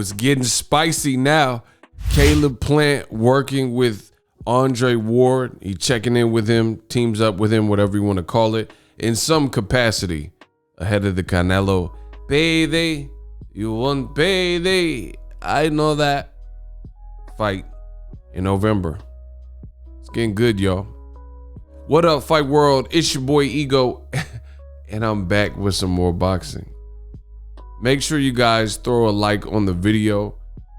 it's getting spicy now. Caleb Plant working with Andre Ward. He checking in with him, teams up with him, whatever you want to call it, in some capacity ahead of the Canelo. Baby, you want baby. I know that. Fight in November. It's getting good, y'all. What up, Fight World? It's your boy Ego, and I'm back with some more boxing. Make sure you guys throw a like on the video.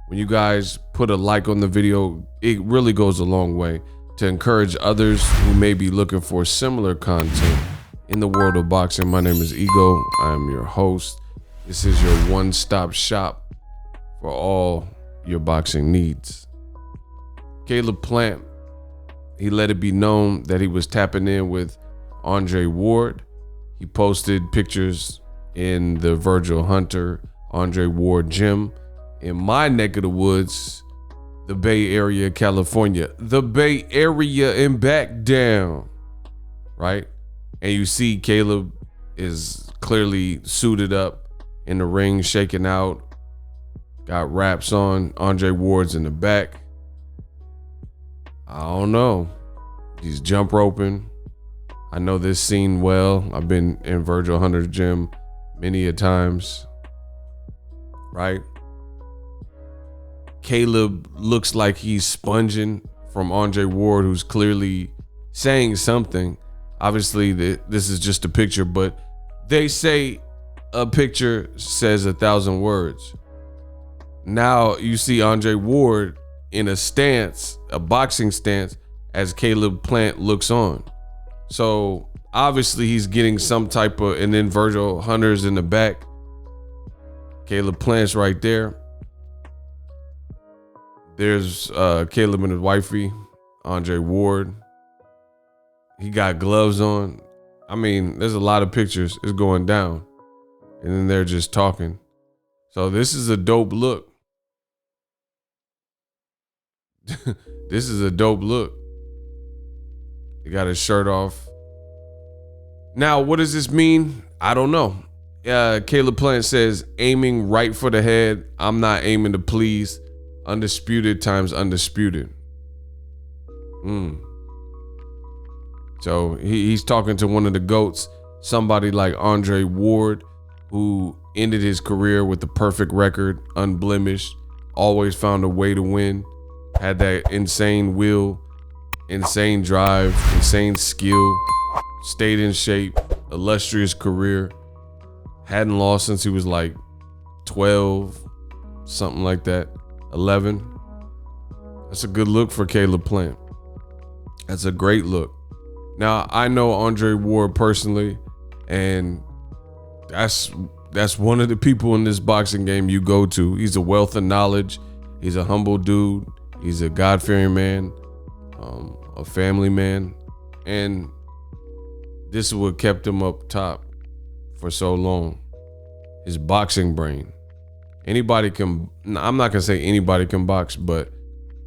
When you guys put a like on the video, it really goes a long way to encourage others who may be looking for similar content in the world of boxing. My name is Ego. I am your host. This is your one-stop shop for all your boxing needs. Caleb Plant, he let it be known that he was tapping in with Andre Ward. He posted pictures in the Virgil Andre Ward gym in my neck of the woods, the Bay Area, California. The Bay Area and back down, right? And you see Caleb is clearly suited up in the ring, shaking out, got wraps on. Andre Ward's in the back. I don't know. He's jump roping. I know this scene well. I've been in Virgil Hunter's gym many a times, right? Caleb looks like he's sponging from Andre Ward, who's clearly saying something. Obviously, this is just a picture, but they say a picture says 1,000 words. Now you see Andre Ward in a stance, a boxing stance, as Caleb Plant looks on. So obviously he's getting some type of, and then Virgil Hunter's in the back. Caleb Plant's right there. There's Caleb and his wifey, Andre Ward. He got gloves on. I mean, there's a lot of pictures. It's going down. And then they're just talking. So this is a dope look. This is a dope look. He got his shirt off. Now, what does this mean? I don't know. Caleb Plant says, aiming right for the head. I'm not aiming to please. Undisputed times undisputed. So he's talking to one of the GOATs, somebody like Andre Ward, who ended his career with the perfect record, unblemished, always found a way to win, had that insane will, insane drive, insane skill, stayed in shape, illustrious career, hadn't lost since he was like 12, something like that, 11. That's a good look for Caleb Plant. That's a great look. Now, I know Andre Ward personally, and that's one of the people in this boxing game you go to. He's a wealth of knowledge. He's a humble dude. He's a God-fearing man, a family man, and this is what kept him up top for so long. His boxing brain. Anybody can, I'm not gonna say anybody can box, but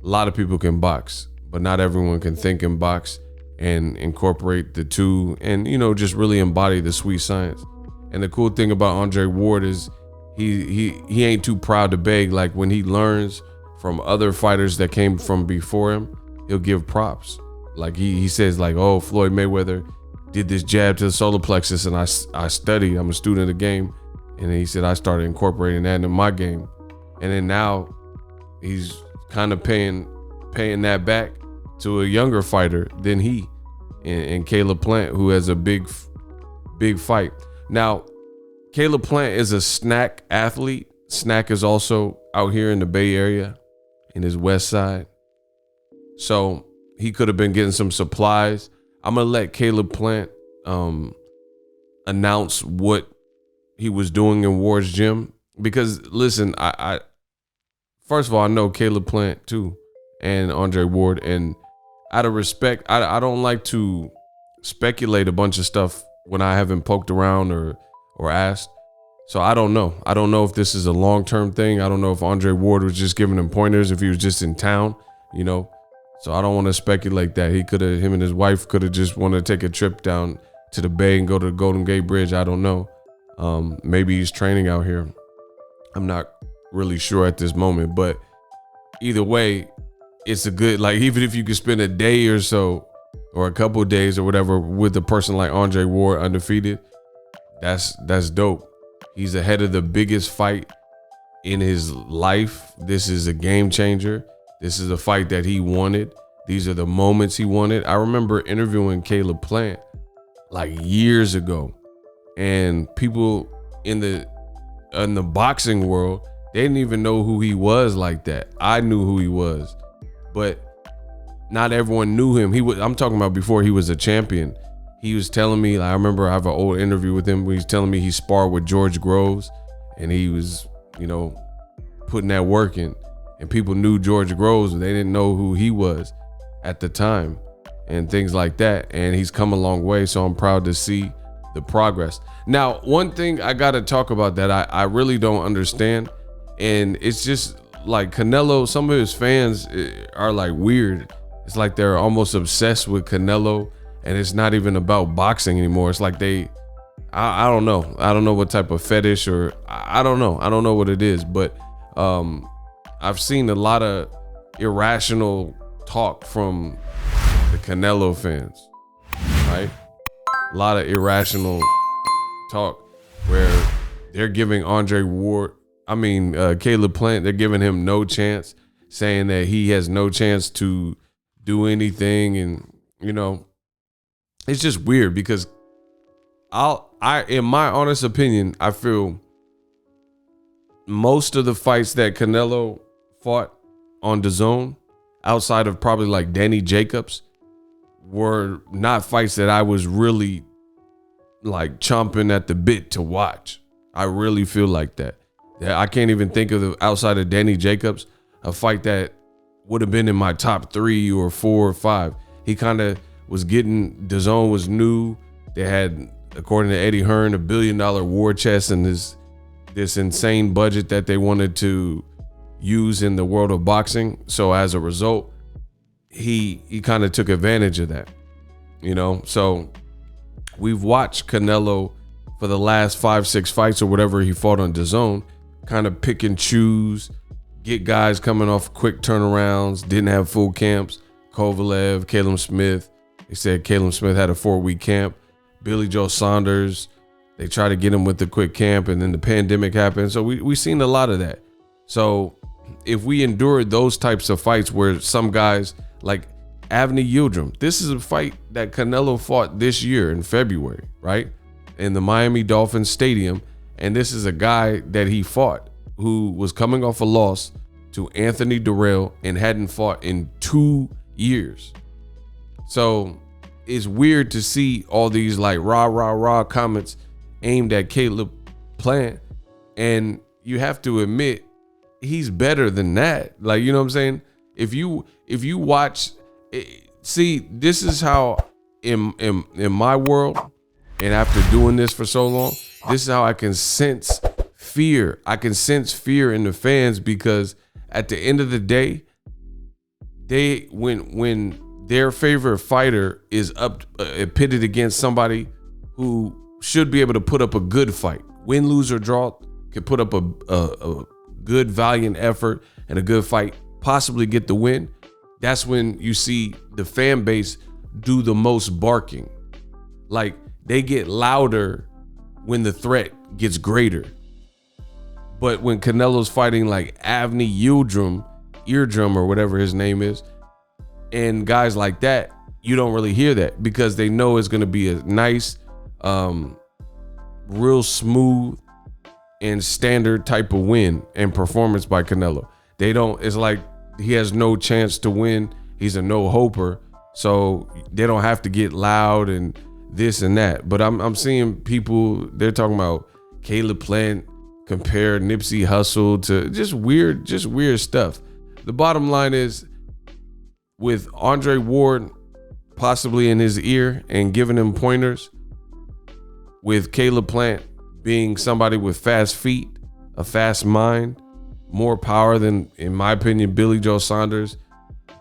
a lot of people can box, but not everyone can think and box and incorporate the two and, you know, just really embody the sweet science. And the cool thing about Andre Ward is he ain't too proud to beg. Like when he learns from other fighters that came from before him, he'll give props. Like he says like, oh, Floyd Mayweather did this jab to the solar plexus and I studied, I'm a student of the game. And then he said, I started incorporating that into my game. And then now he's kind of paying that back to a younger fighter than he and Caleb Plant, who has a big fight. Now, Caleb Plant is a snack athlete. Snack is also out here in the Bay Area in his west side. So he could have been getting some supplies. I'm going to let Caleb Plant announce what he was doing in Ward's gym. Because, listen, I first of all, I know Caleb Plant too and Andre Ward. And out of respect, I don't like to speculate a bunch of stuff when I haven't poked around or asked. So I don't know. I don't know if this is a long-term thing. I don't know if Andre Ward was just giving him pointers, if he was just in town, you know. So I don't want to speculate that. Him and his wife could have just wanted to take a trip down to the Bay and go to the Golden Gate Bridge. I don't know. Maybe he's training out here. I'm not really sure at this moment. But either way, it's a good, like, even if you could spend a day or so or a couple of days or whatever with a person like Andre Ward undefeated, that's dope. He's ahead of the biggest fight in his life. This is a game changer. This is a fight that he wanted. These are the moments he wanted. I remember interviewing Caleb Plant like years ago, and people in the boxing world, they didn't even know who he was like that. I knew who he was, but not everyone knew him. I'm talking about before he was a champion. He was telling me, like, I remember I have an old interview with him where he's telling me he sparred with George Groves, and he was, putting that work in. And people knew George Groves, but they didn't know who he was at the time and things like that. And he's come a long way, so I'm proud to see the progress. Now, one thing I got to talk about that I really don't understand, and it's just like Canelo, some of his fans are like weird. It's like they're almost obsessed with Canelo, and it's not even about boxing anymore. It's like I don't know. I don't know what type of fetish, or I don't know. I don't know what it is, but I've seen a lot of irrational talk from the Canelo fans, right? A lot of irrational talk where they're giving Caleb Plant, they're giving him no chance, saying that he has no chance to do anything. And, it's just weird because in my honest opinion, I feel most of the fights that Canelo fought on DAZN, outside of probably like Danny Jacobs, were not fights that I was really like chomping at the bit to watch. I really feel like that. I can't even think of outside of Danny Jacobs, a fight that would have been in my top 3 or 4 or 5. He kind of was DAZN was new. They had, according to Eddie Hearn, $1 billion war chest and this insane budget that they wanted to use in the world of boxing. So as a result, he kind of took advantage of that, So we've watched Canelo for the last 5-6 fights or whatever he fought on DAZN, kind of pick and choose, get guys coming off quick turnarounds, didn't have full camps. Kovalev, Caleb Smith. They said Caleb Smith had a 4-week camp. Billy Joe Saunders, they tried to get him with the quick camp, and then the pandemic happened. So we seen a lot of that. So if we endured those types of fights where some guys like Avni Yildirim, this is a fight that Canelo fought this year in February, right? In the Miami Dolphins Stadium. And this is a guy that he fought who was coming off a loss to Anthony Durrell and hadn't fought in 2 years. So it's weird to see all these like rah comments aimed at Caleb Plant. And you have to admit, he's better than that. Like, you know what I'm saying? If you watch, see, this is how in my world, and after doing this for so long, this is how I can sense fear. I can sense fear in the fans, because at the end of the day, when their favorite fighter is pitted against somebody who should be able to put up a good fight, win, lose, or draw, could put up a good, valiant effort and a good fight, possibly get the win, that's when you see the fan base do the most barking. Like, they get louder when the threat gets greater. But when Canelo's fighting like Avni Eardrum or whatever his name is, and guys like that, you don't really hear that, because they know it's going to be a nice, real smooth and standard type of win and performance by Canelo. It's like he has no chance to win. He's a no-hoper. So they don't have to get loud and this and that. But I'm seeing people, they're talking about Caleb Plant compare Nipsey Hussle to just weird stuff. The bottom line is, with Andre Ward possibly in his ear and giving him pointers, with Caleb Plant being somebody with fast feet, a fast mind, more power than, in my opinion, Billy Joe Saunders,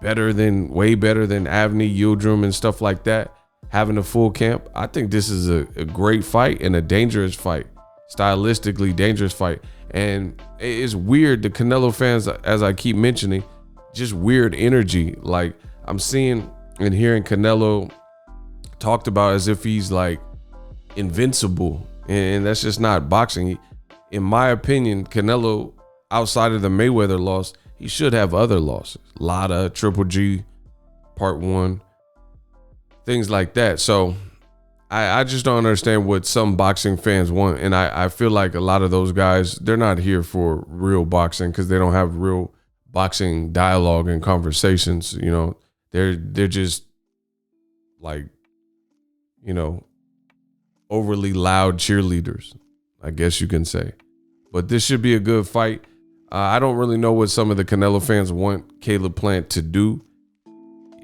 way better than Avni Yildirim and stuff like that, having a full camp, I think this is a great fight and a dangerous fight. stylistically dangerous fight. And it's weird, the Canelo fans, as I keep mentioning, just weird energy. Like, I'm seeing and hearing Canelo talked about as if he's like invincible, and that's just not boxing. In my opinion, Canelo, outside of the Mayweather loss, he should have other losses. Lotta, Triple G, Part 1, things like that. So I just don't understand what some boxing fans want. And I feel like a lot of those guys, they're not here for real boxing because they don't have real boxing dialogue and conversations. You know, they're just like, you know, overly loud cheerleaders, I guess you can say. But this should be a good fight. I don't really know what some of the Canelo fans want Caleb Plant to do.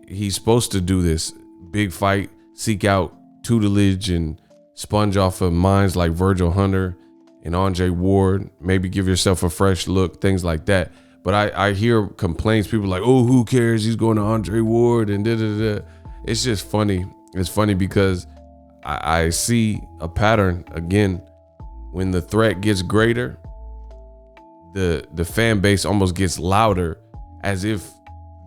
He's supposed to do this big fight, seek out tutelage and sponge off of minds like Virgil Hunter and Andre Ward, maybe give yourself a fresh look, things like that. But I hear complaints, people like, oh, who cares? He's going to Andre Ward and da-da-da. It's just funny. It's funny because I see a pattern again. When the threat gets greater, the fan base almost gets louder, as if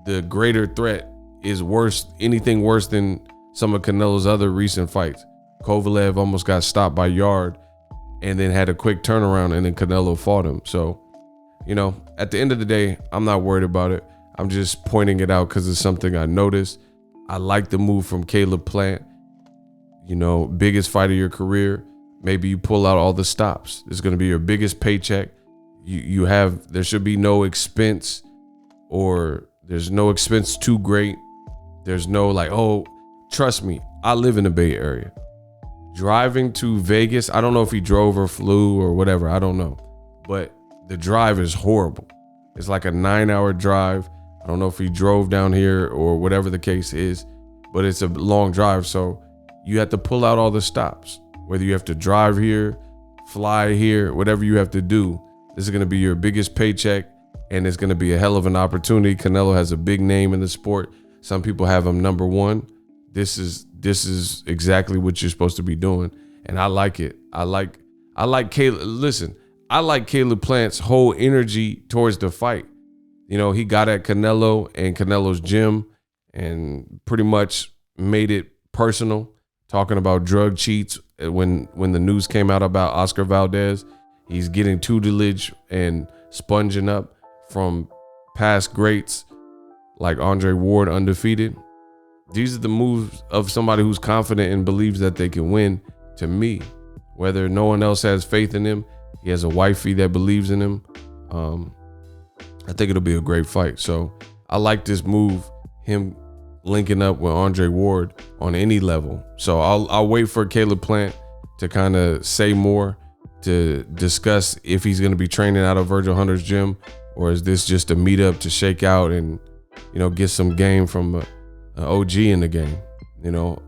the greater threat is worse, anything worse than some of Canelo's other recent fights. Kovalev almost got stopped by Yard and then had a quick turnaround, and then Canelo fought him. So, you know, at the end of the day, I'm not worried about it. I'm just pointing it out because it's something I noticed. I like the move from Caleb Plant. You know, biggest fight of your career. Maybe you pull out all the stops. It's going to be your biggest paycheck. There should be no expense, or there's no expense too great. There's no like, oh, trust me, I live in the Bay Area. Driving to Vegas, I don't know if he drove or flew or whatever, I don't know. But the drive is horrible. It's like a 9-hour drive. I don't know if he drove down here or whatever the case is, but it's a long drive. So you have to pull out all the stops. Whether you have to drive here, fly here, whatever you have to do, this is going to be your biggest paycheck, and it's going to be a hell of an opportunity. Canelo has a big name in the sport. Some people have him number one. This is exactly what you're supposed to be doing, and I like it. I like Caleb. Listen, I like Caleb Plant's whole energy towards the fight. You know, he got at Canelo and Canelo's gym and pretty much made it personal, talking about drug cheats. When the news came out about Oscar Valdez, he's getting tutelage and sponging up from past greats like Andre Ward, undefeated. These are the moves of somebody who's confident and believes that they can win. To me, whether no one else has faith in him, he has a wifey that believes in him. I think it'll be a great fight. So I like this move, him linking up with Andre Ward on any level. So I'll wait for Caleb Plant to kind of say more, to discuss if he's going to be training out of Virgil Hunter's gym, or is this just a meetup to shake out and, you know, get some game from an OG in the game. You know,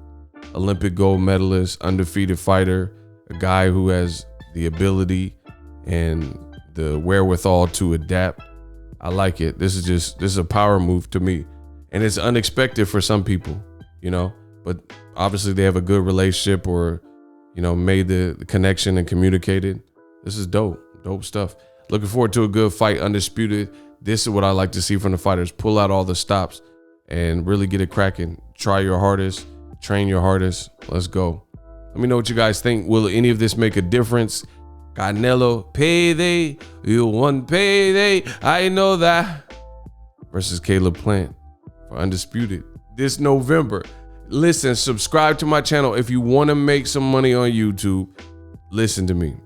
Olympic gold medalist, undefeated fighter, a guy who has the ability and the wherewithal to adapt. I like it. This is a power move to me. And it's unexpected for some people, you know, but obviously they have a good relationship, or, you know, made the connection and communicated. This is dope stuff. Looking forward to a good fight, undisputed. This is what I like to see from the fighters. Pull out all the stops and really get it cracking. Try your hardest, train your hardest. Let's go. Let me know what you guys think. Will any of this make a difference? Canelo, payday, you want payday, I know that. Versus Caleb Plant for undisputed this November. Listen, subscribe to my channel if you want to make some money on YouTube. Listen to me.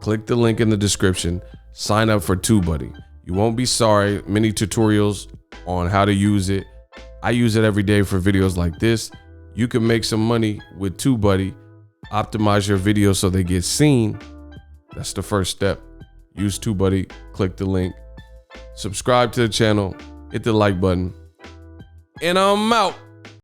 Click the link in the description. Sign up for TUBEBUDDY. You won't be sorry. Many tutorials on how to use it. I use it every day for videos like this. You can make some money with TUBEBUDDY. Optimize your videos so they get seen. That's the first step. Use TUBEBUDDY. Click the link. Subscribe to the channel. Hit the like button. And I'm out.